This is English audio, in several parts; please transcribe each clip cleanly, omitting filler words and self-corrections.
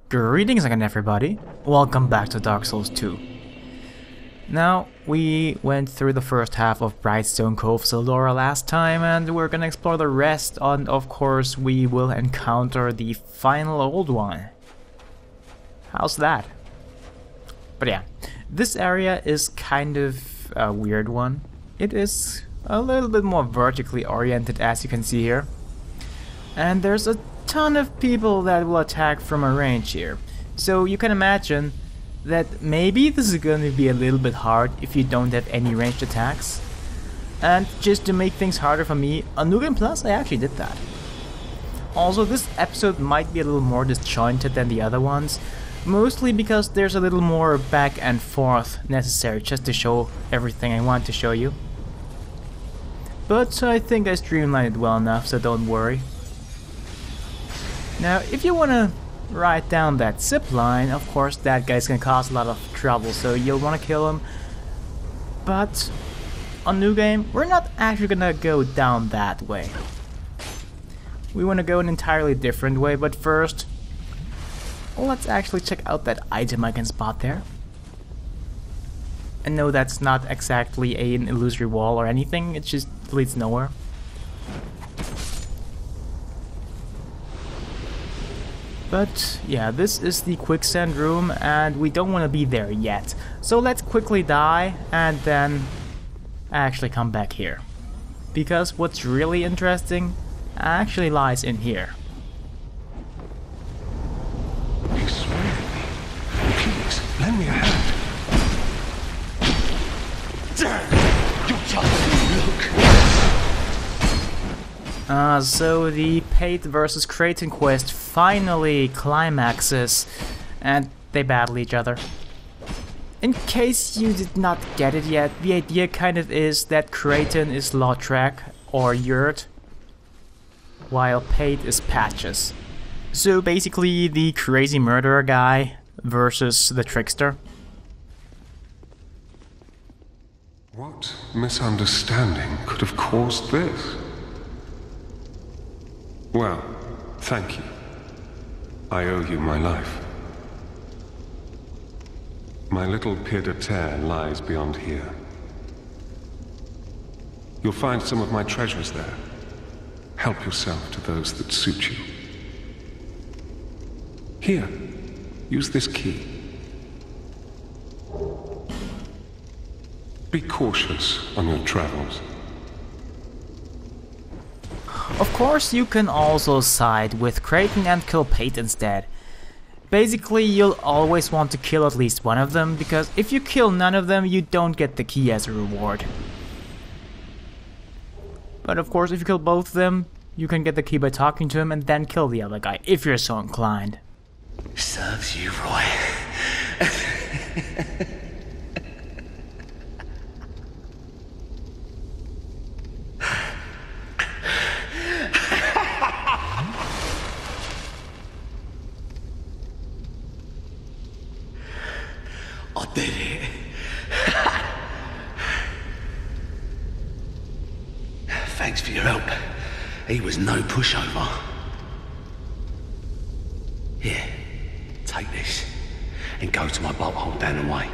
Greetings again, everybody. Welcome back to Dark Souls 2. Now, we went through the first half of Brightstone, Cove, Tseldora last time, and we're gonna explore the rest, and of course we will encounter the final old one. How's that? But yeah, this area is kind of a weird one. It is a little bit more vertically oriented, as you can see here. And there's a ton of people that will attack from a range here. So you can imagine that maybe this is going to be a little bit hard if you don't have any ranged attacks. And just to make things harder for me, on New Game Plus I actually did that. Also, this episode might be a little more disjointed than the other ones, mostly because there's a little more back and forth necessary just to show everything I want to show you. But I think I streamlined it well enough, so don't worry. Now, if you want to ride down that zip line, of course that guy's gonna cause a lot of trouble, so you'll want to kill him. But on New Game, we're not actually gonna go down that way. We want to go an entirely different way, but first, let's actually check out that item I can spot there. And no, that's not exactly an illusory wall or anything, it just leads nowhere. But yeah, this is the quicksand room and we don't want to be there yet. So let's quickly die and then actually come back here. Because what's really interesting actually lies in here. You swear at me. Please, lend me a hand. You're just look. So the Pate versus Kraton quest finally climaxes and they battle each other. In case you did not get it yet, the idea kind of is that Kraton is Lautrec or Yurt, while Pate is Patches. So basically the crazy murderer guy versus the trickster. What misunderstanding could have caused this? Well, thank you. I owe you my life. My little pied-à-terre lies beyond here. You'll find some of my treasures there. Help yourself to those that suit you. Here, use this key. Be cautious on your travels. Of course, you can also side with Kraton and kill Pate instead. Basically, you'll always want to kill at least one of them, because if you kill none of them, you don't get the key as a reward. But of course, if you kill both of them, you can get the key by talking to him and then kill the other guy, if you're so inclined. Serves you right. I did it. Thanks for your help. He was no pushover. Here, take this and go to my bolt hole down the way.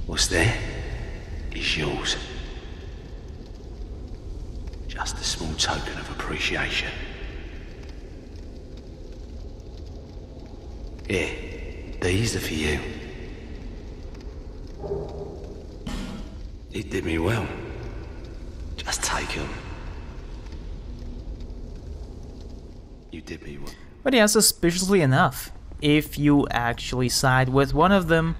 What's there is yours. Just a small token of appreciation. Here, these are for you. It did me well. Just take them. You did me well. But yeah, suspiciously enough, if you actually side with one of them,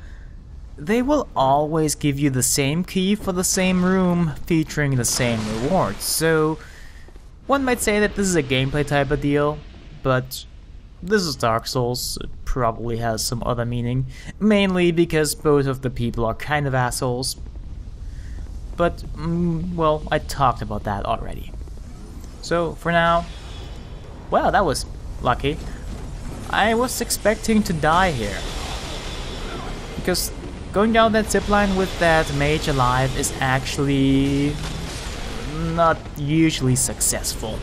they will always give you the same key for the same room, featuring the same rewards. So, one might say that this is a gameplay type of deal, but this is Dark Souls, it probably has some other meaning, mainly because both of the people are kind of assholes. But, well, I talked about that already. So, for now, well, that was lucky. I was expecting to die here. Because going down that zipline with that mage alive is actually not usually successful.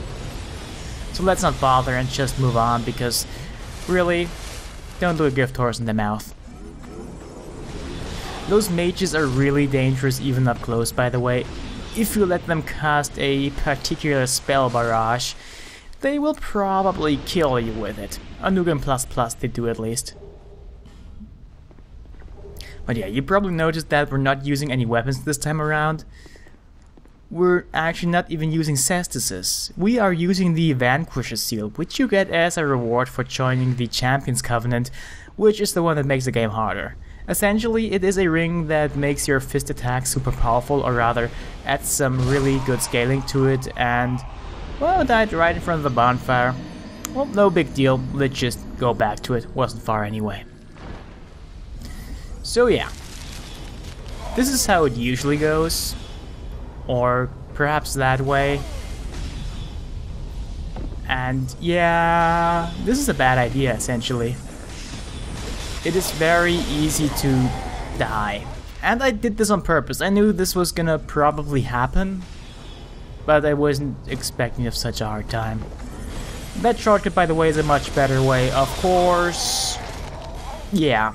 So let's not bother and just move on, because really, don't do a gift horse in the mouth. Those mages are really dangerous even up close, by the way. If you let them cast a particular spell barrage, they will probably kill you with it. On New Game Plus Plus they do at least. But yeah, you probably noticed that we're not using any weapons this time around. We're actually not even using cestices. We are using the Vanquisher seal, which you get as a reward for joining the Champions Covenant, which is the one that makes the game harder. Essentially, it is a ring that makes your fist attack super powerful, or rather, adds some really good scaling to it, and, well, it died right in front of the bonfire. Well, no big deal, let's just go back to it, wasn't far anyway. So yeah, this is how it usually goes, or perhaps that way. And yeah, this is a bad idea essentially. It is very easy to die. And I did this on purpose. I knew this was gonna probably happen, but I wasn't expecting of such a hard time. That shortcut, by the way, is a much better way, of course. Yeah.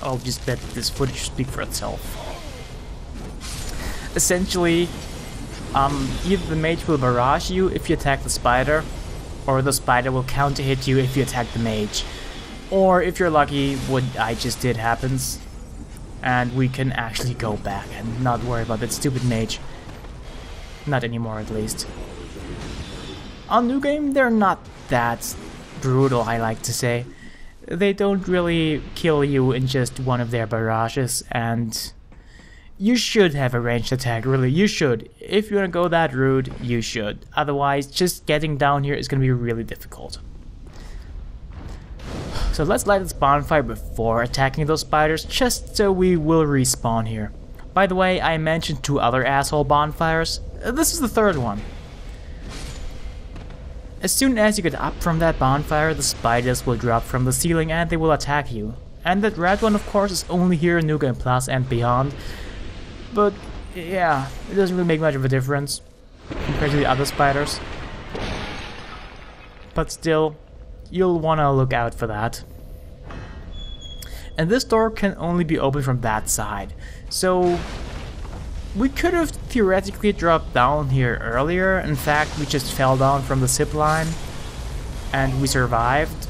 I'll just let this footage speak for itself. Essentially, either the mage will barrage you if you attack the spider, or the spider will counter hit you if you attack the mage. Or if you're lucky, what I just did happens, and we can actually go back and not worry about that stupid mage. Not anymore, at least. On New Game, they're not that brutal, I like to say. They don't really kill you in just one of their barrages, and you should have a ranged attack, really, you should. If you wanna go that route, you should. Otherwise, just getting down here is gonna be really difficult. So let's light this bonfire before attacking those spiders, just so we will respawn here. By the way, I mentioned 2 other asshole bonfires. This is the 3rd one. As soon as you get up from that bonfire, the spiders will drop from the ceiling and they will attack you. And that red one, of course, is only here in New Game Plus and beyond. But yeah, it doesn't really make much of a difference compared to the other spiders. But still, you'll want to look out for that. And this door can only be opened from that side. So we could have theoretically dropped down here earlier. In fact, we just fell down from the zip line and we survived.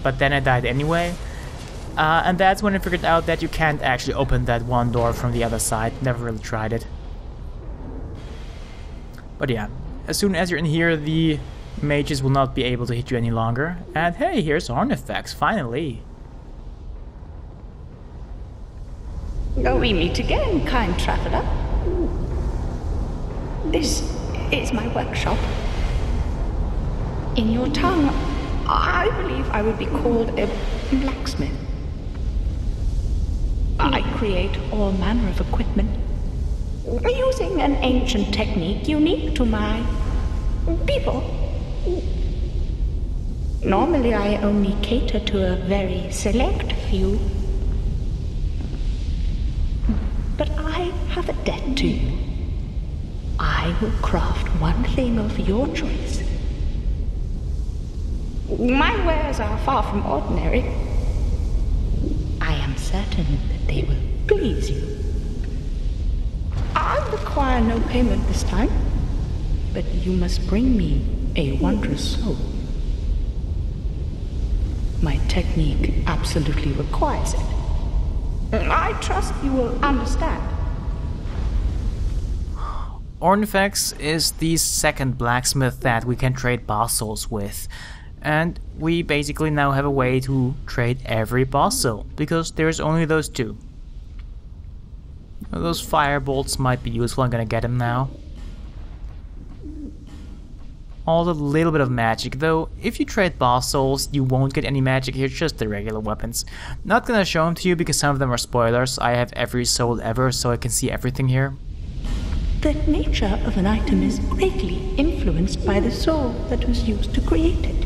But then I died anyway. And that's when I figured out that you can't actually open that one door from the other side. Never really tried it. But yeah, as soon as you're in here, the mages will not be able to hit you any longer. And hey, here's artifacts, finally. Oh, we meet again, kind traveler. This is my workshop. In your tongue, I believe I would be called a blacksmith. I create all manner of equipment using an ancient technique unique to my people. Normally, I only cater to a very select few. But I have a debt to you. I will craft one thing of your choice. My wares are far from ordinary. I am certain that they will please you. I require no payment this time, but you must bring me a wondrous soul. My technique absolutely requires it. I trust you will understand. Ornifex is the 2nd blacksmith that we can trade boss souls with. And we basically now have a way to trade every boss soul, because there's only those 2. Those fire bolts might be useful, I'm gonna get them now. All a little bit of magic, though if you trade boss souls you won't get any magic here, just the regular weapons. Not gonna show them to you because some of them are spoilers. I have every soul ever, so I can see everything here. The nature of an item is greatly influenced by the soul that was used to create it.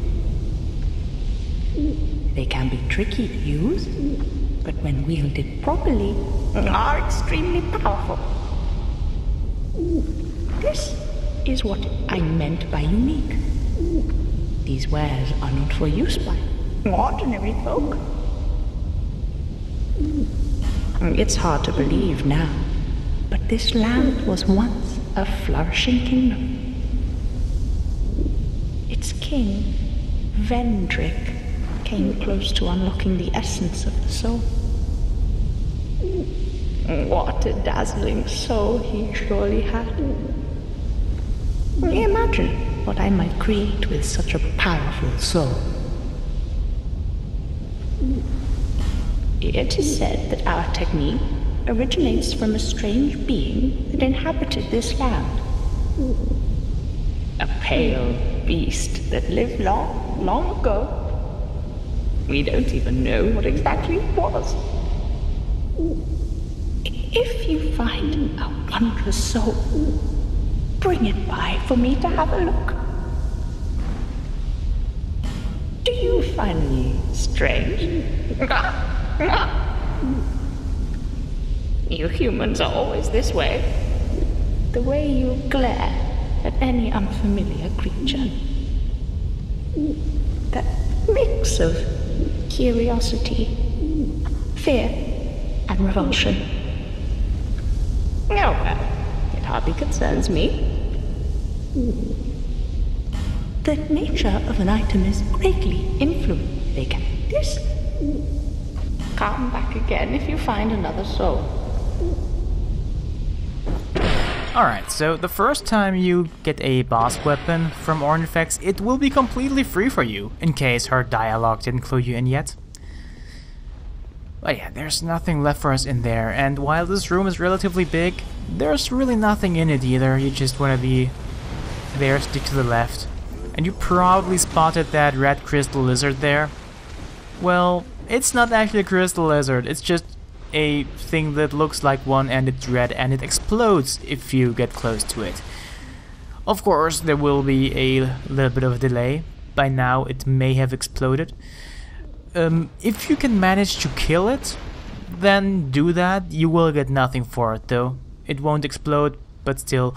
They can be tricky to use, but when wielded properly, are extremely powerful. This is what I meant by unique. These wares are not for use by ordinary folk. It's hard to believe now, but this land was once a flourishing kingdom. Its king, Vendrick, came close to unlocking the essence of the soul. What a dazzling soul he surely had. Imagine what I might create with such a powerful soul. It is said that our technique originates from a strange being that inhabited this land. A pale beast that lived long, long ago. We don't even know what exactly it was. If you find a wondrous soul, bring it by for me to have a look. Do you find me strange? You humans are always this way. The way you glare at any unfamiliar creature. That mix of curiosity, fear, and revulsion. Oh well, it hardly concerns me. The nature of an item is greatly influenced. They can this. Come back again if you find another soul. Alright, so the first time you get a boss weapon from Ornifex, it will be completely free for you, in case her dialogue didn't clue you in yet. But yeah, there's nothing left for us in there, and while this room is relatively big, there's really nothing in it either. You just want to be there, stick to the left. And you probably spotted that red crystal lizard there. Well, it's not actually a crystal lizard, it's just a thing that looks like one and it's red and it explodes if you get close to it. Of course, there will be a little bit of a delay. By now it may have exploded. If you can manage to kill it, then do that. You will get nothing for it though. It won't explode, but still,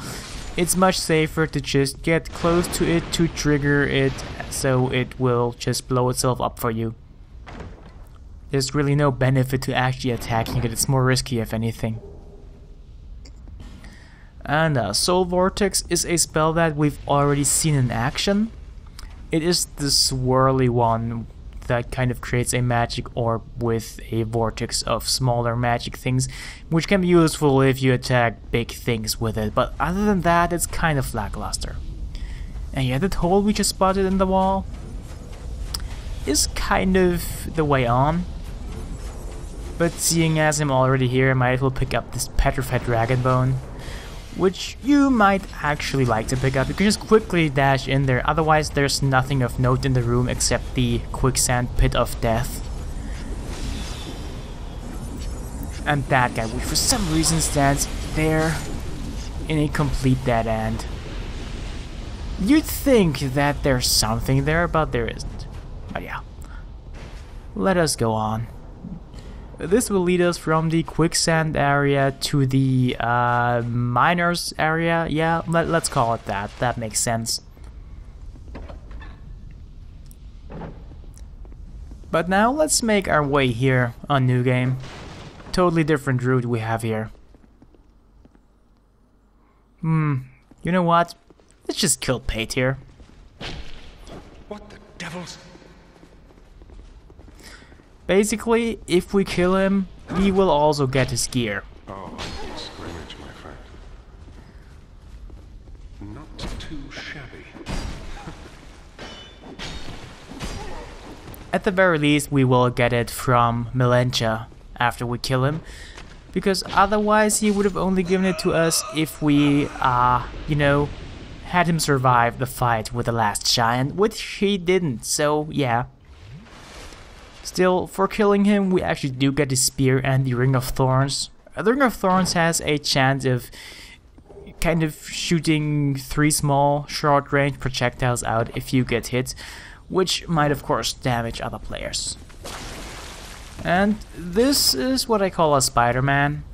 it's much safer to just get close to it to trigger it, so it will just blow itself up for you. There's really no benefit to actually attacking it, it's more risky if anything. And Soul Vortex is a spell that we've already seen in action. It is the swirly one that kind of creates a magic orb with a vortex of smaller magic things, which can be useful if you attack big things with it, but other than that, it's kind of lackluster. And yeah, that hole we just spotted in the wall is kind of the way on. But seeing as I'm already here, I might as well pick up this petrified dragon bone, which you might actually like to pick up. You can just quickly dash in there, otherwise there's nothing of note in the room except the quicksand pit of death. And that guy, which for some reason stands there in a complete dead end. You'd think that there's something there, but there isn't. But yeah, let us go on. This will lead us from the quicksand area to the miners area. Yeah, let's call it that. That makes sense. But now let's make our way here on New Game. Totally different route we have here. You know what? Let's just kill Pate here. What the devil's... Basically, if we kill him, he will also get his gear. Oh, scrimmage, my friend. Not too shabby. At the very least, we will get it from Melentia after we kill him, because otherwise he would have only given it to us if we, you know, had him survive the fight with the last giant, which he didn't, so yeah. Still, for killing him, we actually do get the spear and the Ring of Thorns. The Ring of Thorns has a chance of kind of shooting 3 small, short-range projectiles out if you get hit, which might of course damage other players. And this is what I call a Spider-Man.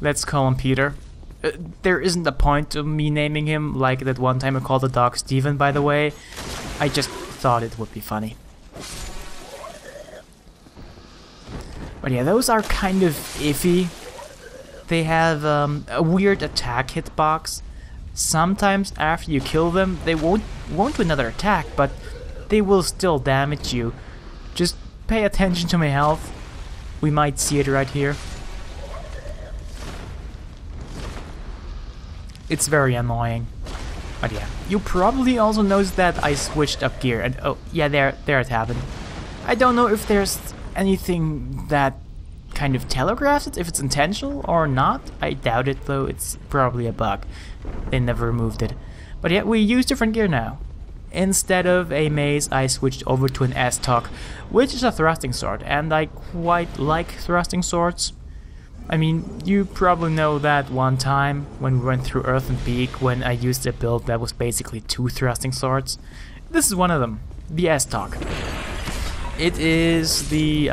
Let's call him Peter. There isn't a point to me naming him like that one time I called the dog Steven, by the way. I just thought it would be funny. But yeah, those are kind of iffy. They have a weird attack hitbox. Sometimes after you kill them, they won't do another attack, but they will still damage you. Just pay attention to my health. We might see it right here. It's very annoying. But yeah, you probably also noticed that I switched up gear, and oh yeah, there it happened. I don't know if there's anything that kind of telegraphs it, if it's intentional or not. I doubt it though, it's probably a bug. They never removed it. But yeah, we use different gear now. Instead of a mace, I switched over to an S-Talk, which is a thrusting sword, and I quite like thrusting swords. I mean, you probably know that one time when we went through Earthen Peak, when I used a build that was basically 2 thrusting swords. This is one of them, the S-Talk. It is the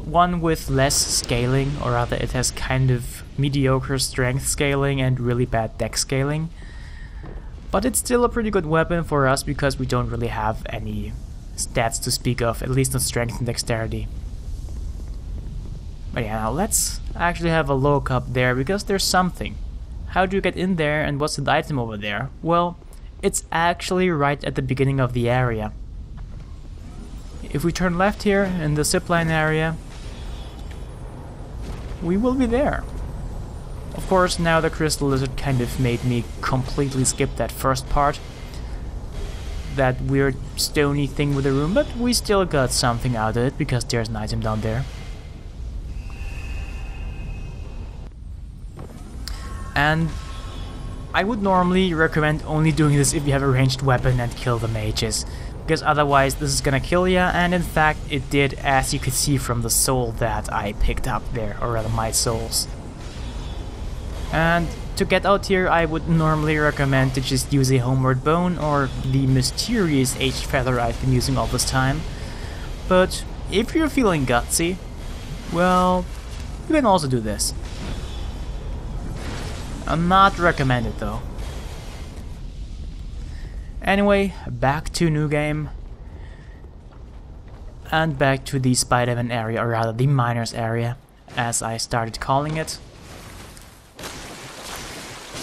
one with less scaling, or rather it has kind of mediocre strength scaling and really bad dex scaling. But it's still a pretty good weapon for us because we don't really have any stats to speak of, at least on strength and dexterity. But yeah, now let's actually have a look up there because there's something. How do you get in there and what's the item over there? Well, it's actually right at the beginning of the area. If we turn left here in the zipline area, we will be there. Of course, now the crystal lizard kind of made me completely skip that first part. That weird stony thing with the room, but we still got something out of it because there's an item down there. And I would normally recommend only doing this if you have a ranged weapon and kill the mages, because otherwise this is gonna kill ya, and in fact it did, as you could see from the soul that I picked up there, or rather my souls. And to get out here I would normally recommend to just use a homeward bone or the mysterious H-feather I've been using all this time. But if you're feeling gutsy, well, you can also do this. I'm not recommended though. Anyway, back to new game. And back to the Spider-Man area, or rather the Miners area, as I started calling it.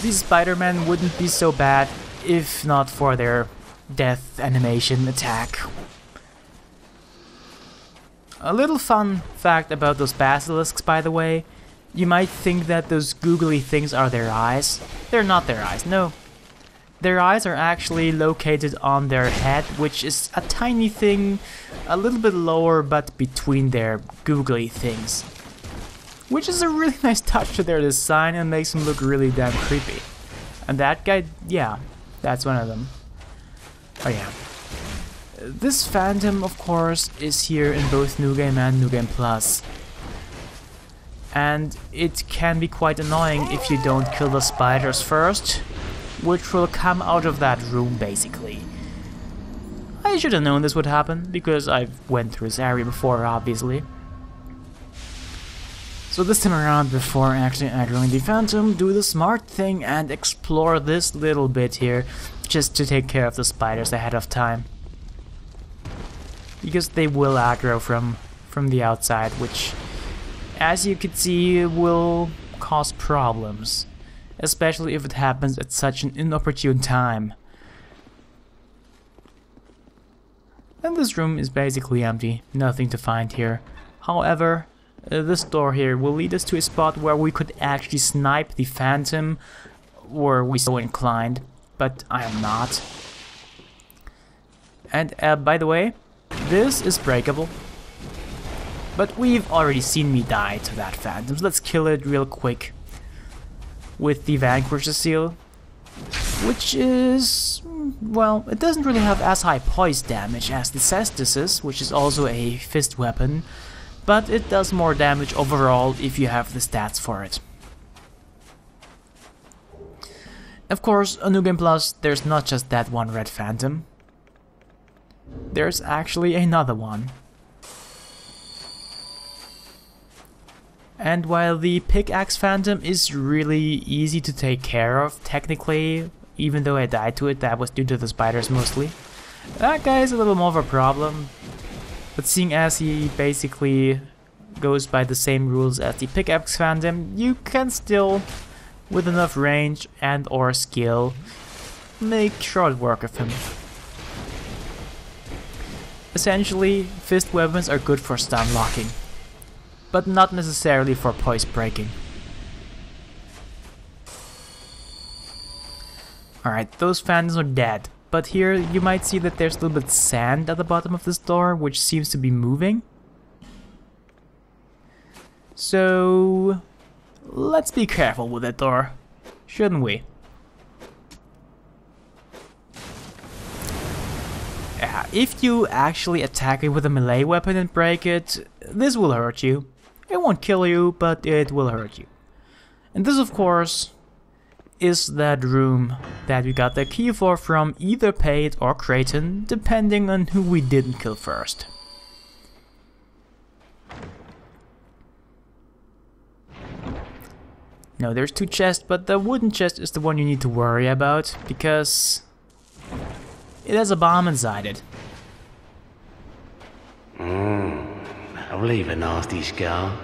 These Spider-Man wouldn't be so bad if not for their death animation attack. A little fun fact about those basilisks, by the way. You might think that those googly things are their eyes. They're not their eyes, no. Their eyes are actually located on their head, which is a tiny thing, a little bit lower but between their googly things. Which is a really nice touch to their design and makes them look really damn creepy. And that guy, yeah, that's one of them. Oh yeah. This Phantom, of course, is here in both New Game and New Game Plus. And it can be quite annoying if you don't kill the spiders first, which will come out of that room basically. I should have known this would happen, because I've went through this area before, obviously. So this time around, before actually aggroing the Phantom, do the smart thing and explore this little bit here, just to take care of the spiders ahead of time. Because they will aggro from the outside, which, as you can see, will cause problems. Especially if it happens at such an inopportune time. And this room is basically empty, nothing to find here. However, this door here will lead us to a spot where we could actually snipe the Phantom, were we so inclined, but I am not. And by the way, this is breakable. But we've already seen me die to that Phantom, so let's kill it real quick. With the Vanquisher Seal, which is, well, it doesn't really have as high poise damage as the Cestus's, which is also a fist weapon, but it does more damage overall if you have the stats for it. Of course, on New Game Plus, there's not just that one red Phantom. There's actually another one. And while the pickaxe phantom is really easy to take care of, technically, even though I died to it, that was due to the spiders mostly. That guy is a little more of a problem, but seeing as he basically goes by the same rules as the pickaxe phantom, you can still, with enough range and or skill, make short work of him. Essentially, fist weapons are good for stun locking, but not necessarily for poise breaking. Alright, those phantoms are dead, but here you might see that there's a little bit of sand at the bottom of this door, which seems to be moving. So let's be careful with that door, shouldn't we? Yeah, if you actually attack it with a melee weapon and break it, this will hurt you. It won't kill you, but it will hurt you. And this, of course, is that room that we got the key for from either Pate or Creighton, depending on who we didn't kill first. No, there's two chests, but the wooden chest is the one you need to worry about, because it has a bomb inside it. I'll leave a nasty scar.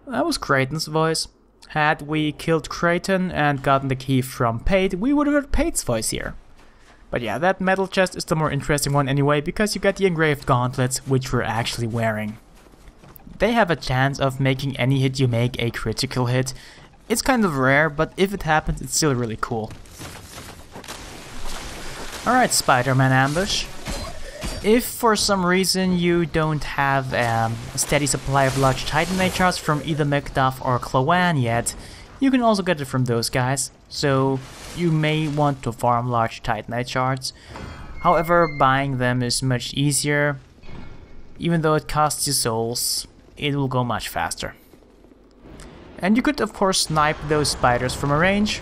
That was Creighton's voice. Had we killed Creighton and gotten the key from Pate, we would have heard Pate's voice here. But yeah, that metal chest is the more interesting one anyway, because you get the engraved gauntlets, which we're actually wearing. They have a chance of making any hit you make a critical hit. It's kind of rare, but if it happens, it's still really cool. Alright, Spider-Man ambush. If for some reason you don't have a steady supply of large Titanite shards from either Macduff or Cloan yet, you can also get it from those guys, so you may want to farm large Titanite shards. However, buying them is much easier. Even though it costs you souls, it will go much faster. And you could of course snipe those spiders from a range,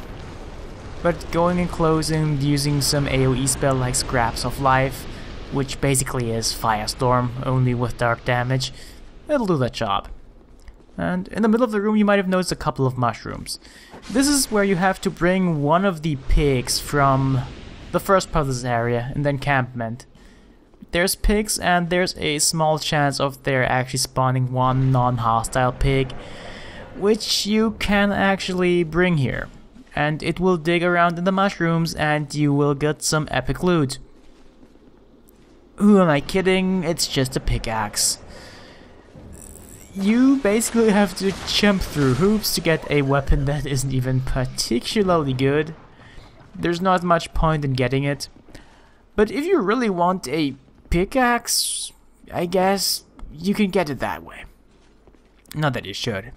but going in close and using some AoE spell like Scraps of Life, which basically is Firestorm, only with dark damage, it'll do that job. And in the middle of the room you might have noticed a couple of mushrooms. This is where you have to bring one of the pigs from the first part of this area in the encampment. There's pigs and there's a small chance of there actually spawning one non-hostile pig, which you can actually bring here. And it will dig around in the mushrooms and you will get some epic loot. Who am I kidding? It's just a pickaxe. You basically have to jump through hoops to get a weapon that isn't even particularly good. There's not much point in getting it. But if you really want a pickaxe, I guess you can get it that way. Not that you should.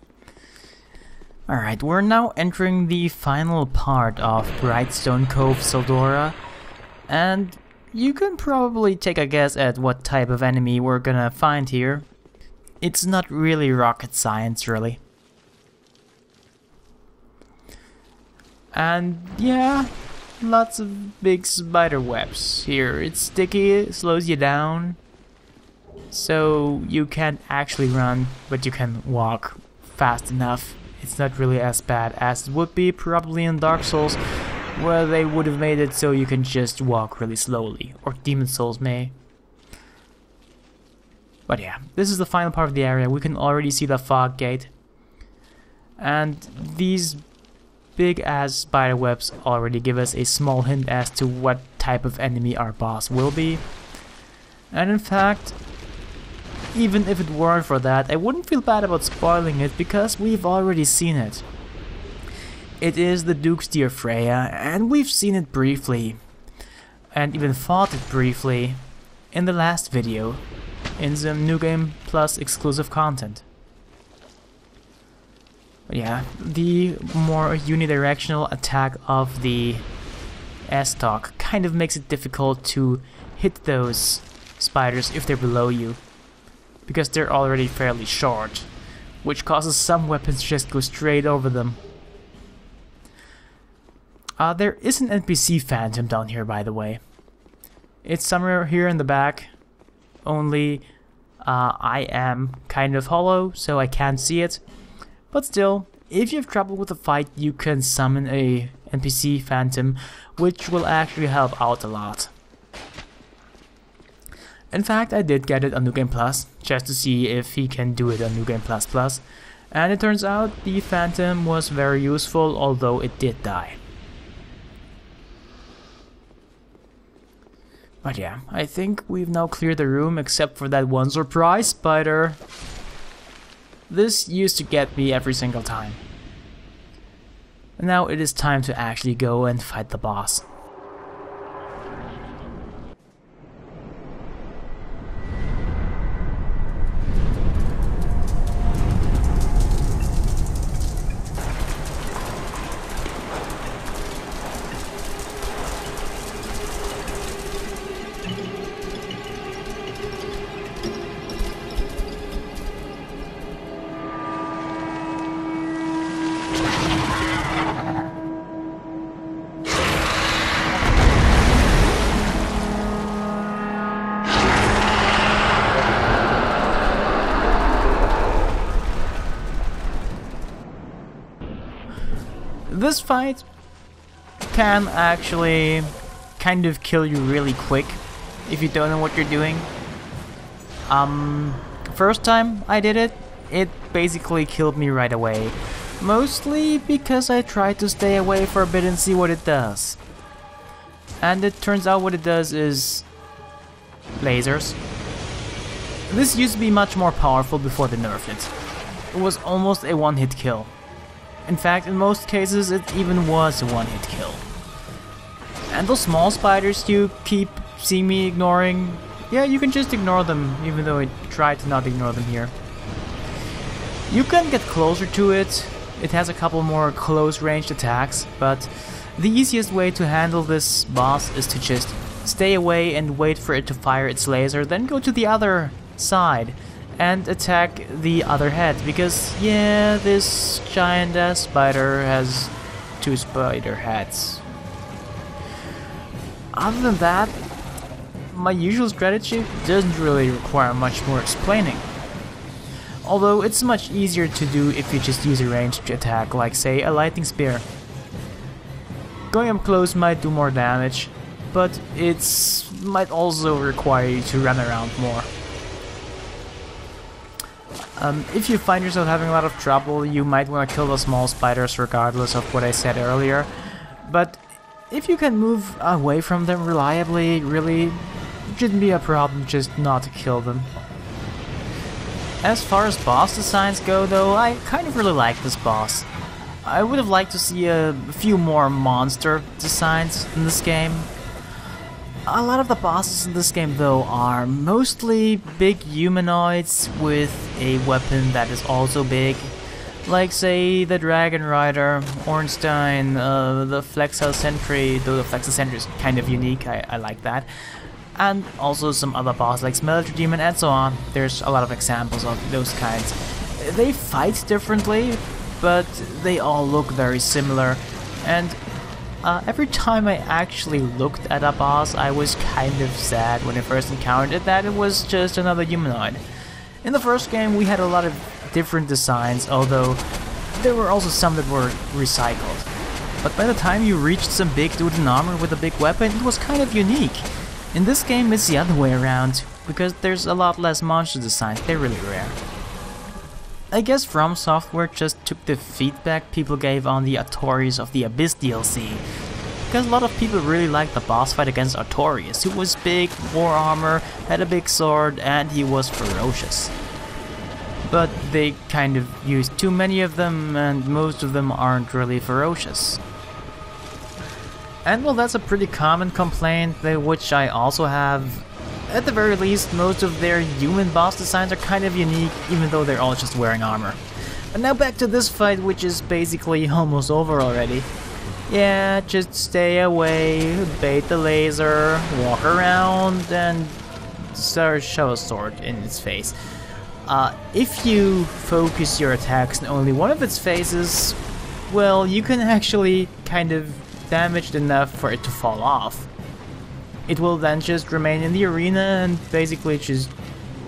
Alright, we're now entering the final part of Brightstone Cove, Tseldora, and you can probably take a guess at what type of enemy we're gonna find here. It's not really rocket science, really. And yeah, lots of big spider webs here. It's sticky, it slows you down, so you can't actually run, but you can walk fast enough. It's not really as bad as it would be probably in Dark Souls, where they would have made it so you can just walk really slowly, or Demon Souls may. But yeah, this is the final part of the area. We can already see the fog gate, and these big ass spider webs already give us a small hint as to what type of enemy our boss will be. And in fact, even if it weren't for that, I wouldn't feel bad about spoiling it, because we've already seen it. It is the Duke's Dear Freya, and we've seen it briefly, and even fought it briefly in the last video, in some New Game Plus exclusive content. But yeah, the more unidirectional attack of the S-Talk kind of makes it difficult to hit those spiders if they're below you, because they're already fairly short, which causes some weapons to just go straight over them. There is an NPC phantom down here, by the way. It's somewhere here in the back, only I am kind of hollow, so I can't see it. But still, if you have trouble with a fight, you can summon a NPC phantom, which will actually help out a lot. In fact, I did get it on New Game Plus, just to see if he can do it on New Game Plus Plus, and it turns out the phantom was very useful, although it did die. But yeah, I think we've now cleared the room except for that one surprise spider. This used to get me every single time. And now it is time to actually go and fight the boss. This fight can actually kind of kill you really quick if you don't know what you're doing. First time I did it, it basically killed me right away. Mostly because I tried to stay away for a bit and see what it does. And it turns out what it does is lasers. This used to be much more powerful before they nerfed it. It was almost a one-hit kill. In fact, in most cases, it even was a one-hit kill. And those small spiders you keep seeing me ignoring, yeah, you can just ignore them, even though I try to not ignore them here. You can get closer to it. It has a couple more close-ranged attacks, but the easiest way to handle this boss is to just stay away and wait for it to fire its laser, then go to the other side and attack the other head, because yeah, this giant ass spider has 2 spider heads. Other than that, my usual strategy doesn't really require much more explaining. Although it's much easier to do if you just use a ranged attack, like say a lightning spear. Going up close might do more damage, but it might also require you to run around more. If you find yourself having a lot of trouble, you might want to kill the small spiders regardless of what I said earlier. But if you can move away from them reliably, really, it shouldn't be a problem just not to kill them. As far as boss designs go though, I kind of really like this boss. I would have liked to see a few more monster designs in this game. A lot of the bosses in this game though are mostly big humanoids with a weapon that is also big. Like say the Dragon Rider, Ornstein, the Flexel Sentry, though the Flexel Sentry is kind of unique, I like that. And also some other bosses like Smelter Demon and so on. There's a lot of examples of those kinds. They fight differently, but they all look very similar. And every time I actually looked at a boss, I was kind of sad when I first encountered it that it was just another humanoid. In the first game we had a lot of different designs, although there were also some that were recycled. But by the time you reached some big dude in armor with a big weapon, it was kind of unique. In this game it's the other way around, because there's a lot less monster designs, they're really rare. I guess From Software just took the feedback people gave on the Artorias of the Abyss DLC, because a lot of people really liked the boss fight against Artorias, who was big, wore armor, had a big sword, and he was ferocious. But they kind of used too many of them, and most of them aren't really ferocious. And well, that's a pretty common complaint, which I also have. At the very least, most of their human boss designs are kind of unique, even though they're all just wearing armor. And now back to this fight, which is basically almost over already. Yeah, just stay away, bait the laser, walk around, and shove a sword in its face. If you focus your attacks on only one of its faces, well, you can actually kind of damage it enough for it to fall off. It will then just remain in the arena and basically just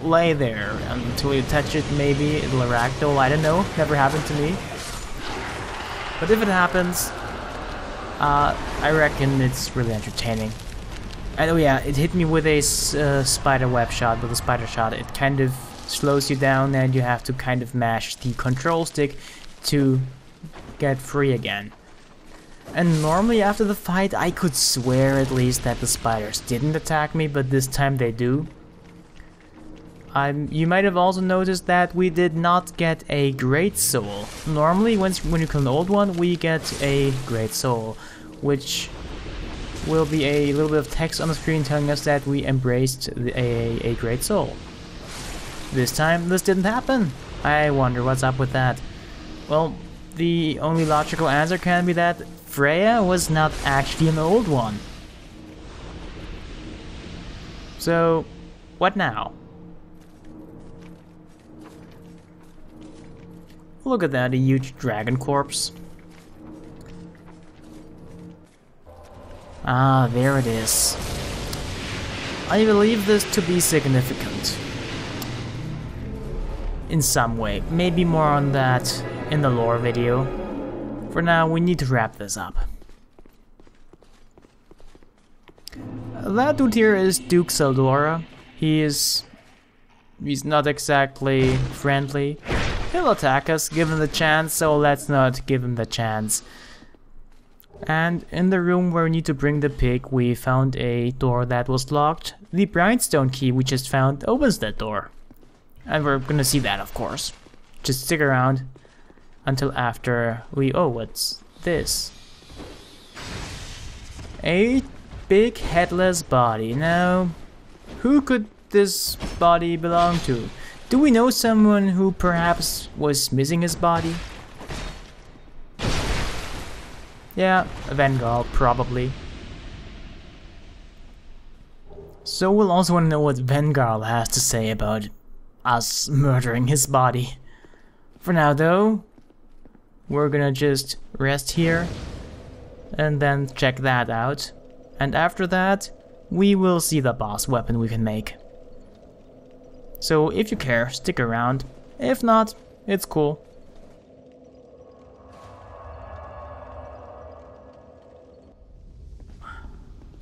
lay there until you touch it. Maybe it'll ragdoll, I don't know, never happened to me. But if it happens, I reckon it's really entertaining. And oh yeah, it hit me with a spider web shot, with a spider shot. It kind of slows you down and you have to kind of mash the control stick to get free again. And normally after the fight I could swear at least that the spiders didn't attack me, but this time they do. You might have also noticed that we did not get a great soul. Normally when you kill an old one we get a great soul, which will be a little bit of text on the screen telling us that we embraced a great soul. This time this didn't happen. I wonder what's up with that. Well, the only logical answer can be that Freya was not actually an old one. So, what now? Look at that, a huge dragon corpse. Ah, there it is. I believe this to be significant. In some way. Maybe more on that in the lore video. For now, we need to wrap this up. That dude here is Duke Tseldora. He's not exactly friendly. He'll attack us given the chance, so let's not give him the chance. And in the room where we need to bring the pig, we found a door that was locked. The Brightstone key we just found opens that door. And we're gonna see that, of course. Just stick around until after we... Oh, what's this? A big headless body. Now, who could this body belong to? Do we know someone who perhaps was missing his body? Yeah, Vengal, probably. So we'll also want to know what Vengal has to say about us murdering his body. For now though, we're gonna just rest here and then check that out. And after that, we will see the boss weapon we can make. So if you care, stick around. If not, it's cool.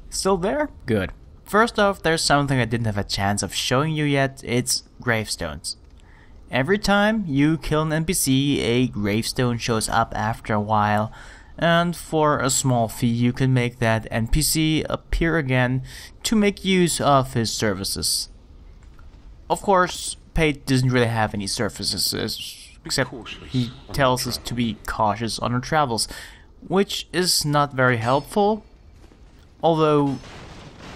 Still there? Good. First off, there's something I didn't have a chance of showing you yet. It's gravestones. Every time you kill an NPC, a gravestone shows up after a while, and for a small fee you can make that NPC appear again to make use of his services. Of course, Pate doesn't really have any services, except he tells us to be cautious on our travels, which is not very helpful, although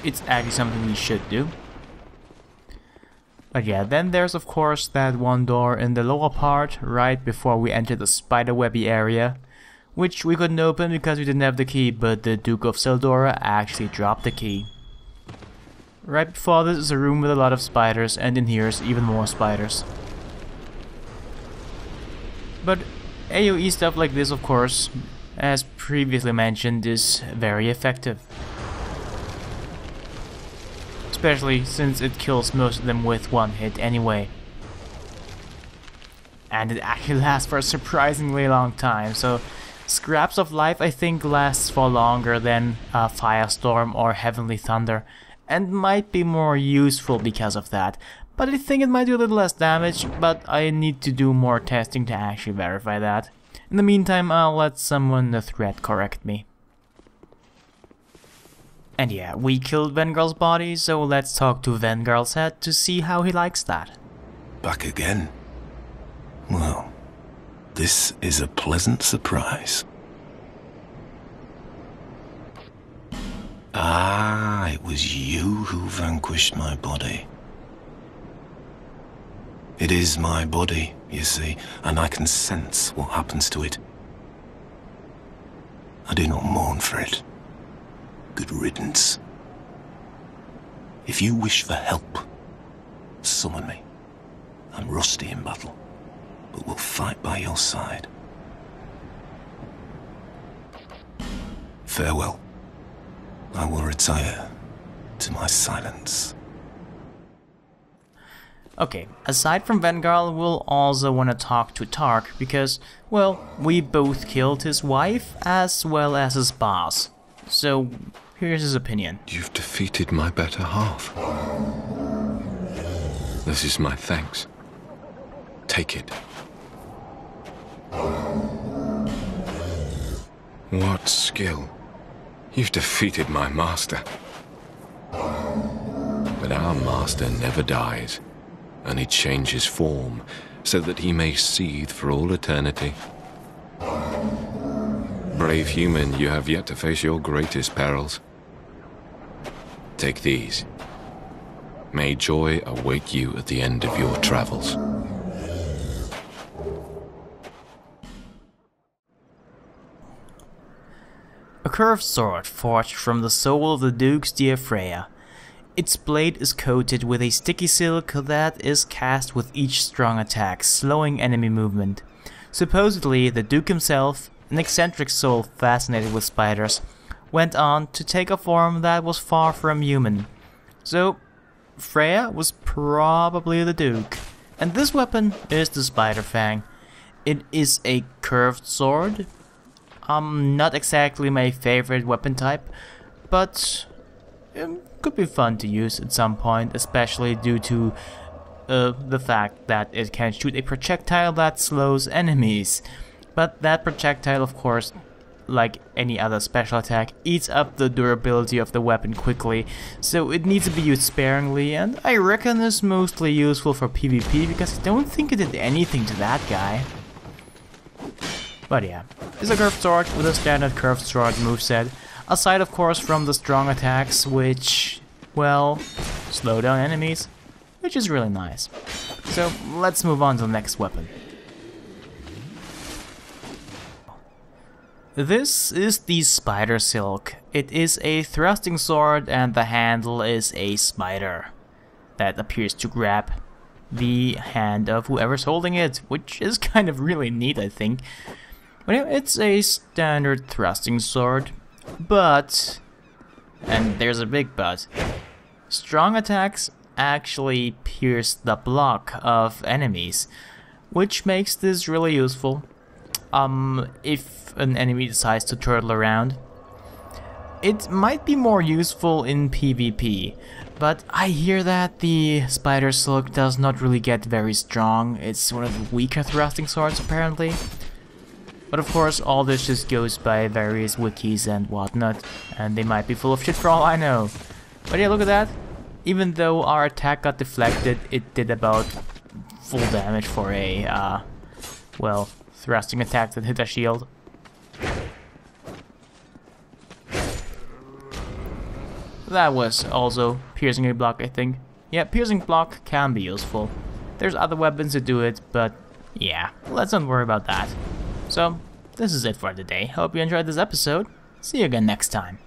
it's actually something we should do. But yeah, then there's of course that one door in the lower part, right before we enter the spiderwebby area, which we couldn't open because we didn't have the key, but the Duke of Tseldora actually dropped the key. Right before this is a room with a lot of spiders, and in here is even more spiders. But AoE stuff like this, of course, as previously mentioned, is very effective. Especially since it kills most of them with one hit anyway. And it actually lasts for a surprisingly long time, so Scraps of Life I think lasts for longer than Firestorm or Heavenly Thunder, and might be more useful because of that. But I think it might do a little less damage, but I need to do more testing to actually verify that. In the meantime, I'll let someone the thread correct me. And yeah, we killed Vengar's body, so let's talk to Vengar's head to see how he likes that. Back again? Well, this is a pleasant surprise. Ah, it was you who vanquished my body. It is my body, you see, and I can sense what happens to it. I do not mourn for it. Good riddance. If you wish for help, summon me. I'm rusty in battle, but will fight by your side. Farewell. I will retire to my silence. Okay, aside from Vengal, we'll also want to talk to Tark because, well, we both killed his wife as well as his boss. So, here's his opinion. You've defeated my better half. This is my thanks. Take it. What skill? You've defeated my master. But our master never dies. Only changes form, so that he may seethe for all eternity. Brave human, you have yet to face your greatest perils. Take these. May joy await you at the end of your travels. A curved sword forged from the soul of the Duke's dear Freya. Its blade is coated with a sticky silk that is cast with each strong attack, slowing enemy movement. Supposedly, the Duke himself, an eccentric soul fascinated with spiders, went on to take a form that was far from human. So, Freya was probably the Duke. And this weapon is the Spider Fang. It is a curved sword. Not exactly my favorite weapon type, but it could be fun to use at some point, especially due to the fact that it can shoot a projectile that slows enemies. But that projectile, of course, like any other special attack, eats up the durability of the weapon quickly, so it needs to be used sparingly, and I reckon it's mostly useful for PvP because I don't think it did anything to that guy. But yeah, it's a curved sword with a standard curved sword moveset, aside of course from the strong attacks which, well, slow down enemies, which is really nice. So let's move on to the next weapon. This is the Spider Silk. It is a thrusting sword and the handle is a spider that appears to grab the hand of whoever's holding it, which is kind of really neat, I think. But yeah, it's a standard thrusting sword, but, and there's a big but, strong attacks actually pierce the block of enemies, which makes this really useful. If an enemy decides to turtle around. It might be more useful in PvP, but I hear that the Spider Silk does not really get very strong. It's one of the weaker thrusting swords apparently. But of course all this just goes by various wikis and whatnot, and they might be full of shit for all I know. But yeah, look at that. Even though our attack got deflected, it did about full damage for a, well, thrusting attack that hit a shield. That was also piercing a block, I think. Yeah, piercing block can be useful. There's other weapons that do it, but yeah, let's not worry about that. So, this is it for today. Hope you enjoyed this episode. See you again next time.